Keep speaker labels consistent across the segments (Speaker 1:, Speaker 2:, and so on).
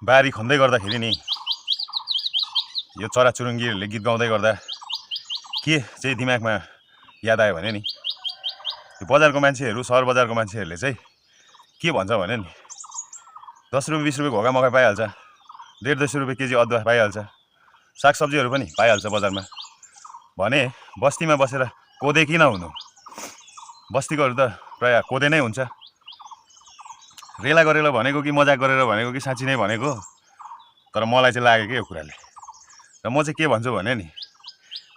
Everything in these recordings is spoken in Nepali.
Speaker 1: बारी खन्दै गर्दाखेरि नि यो चराचुरुङ्गीहरूले गीत गाउँदै गर्दा के चाहिँ दिमागमा याद आयो भने नि यो बजारको मान्छेहरू सहर बजारको मान्छेहरूले चाहिँ के भन्छ भने नि 10 रुपियाँ 20 रुपियाँ घोगा मकै पाइहाल्छ, 1.5 रुपियाँ केजी अदुवा पाइहाल्छ, सागसब्जीहरू पनि पाइहाल्छ बजारमा भने बस्तीमा बसेर कोदे किन हुनु? बस्तीकोहरू त प्रायः कोदे नै हुन्छ। रेला गरेर भनेको कि मजाक गरेर भनेको कि साँच्ची नै भनेको, तर मलाई चाहिँ लाग्यो कि यो कुराले। र म चाहिँ के भन्छु भने नि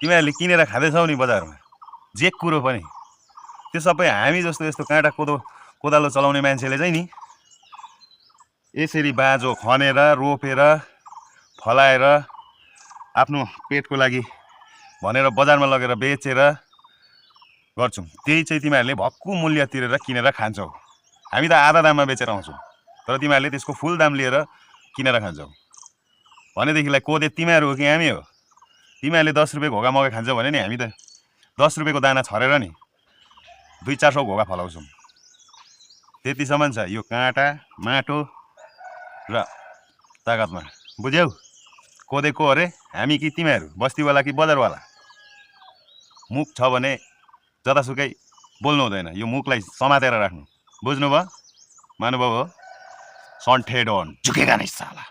Speaker 1: तिमीहरूले किनेर खाँदैछौ नि बजारमा जे कुरो पनि, त्यो सबै हामी जस्तो यस्तो काँटा कोदालो चलाउने मान्छेले चाहिँ नि यसरी बाँझो खनेर रोपेर फलाएर आफ्नो पेटको लागि भनेर बजारमा लगेर बेचेर गर्छौँ। त्यही चाहिँ तिमीहरूले भक्कु मूल्य तिरेर किनेर खान्छौ। हामी त आधा दाममा बेचेर आउँछौँ, तर तिमीहरूले त्यसको फुल दाम लिएर किनेर खान्छौ। भनेदेखिलाई कोदे तिमीहरू हो कि हामी हो? तिमीहरूले 10 रुपियाँ घोगा मकै खान्छौ भने नि हामी त 10 रुपियाँको दाना छरेर नि 200-400 घोगा फलाउँछौँ। त्यतिसम्म छ यो काँटा माटो र तागतमा, बुझ्यौ? कोदे को अरे? हामी कि तिमीहरू? बस्तीवाला कि बजारवाला? मुख छ भने जतासुकै बोल्नु हुँदैन, यो मुखलाई समातेर राख्नु, बुझ्नुभयो? मानुभयो? सन्ठे डोन झुकेगा नहीं साला।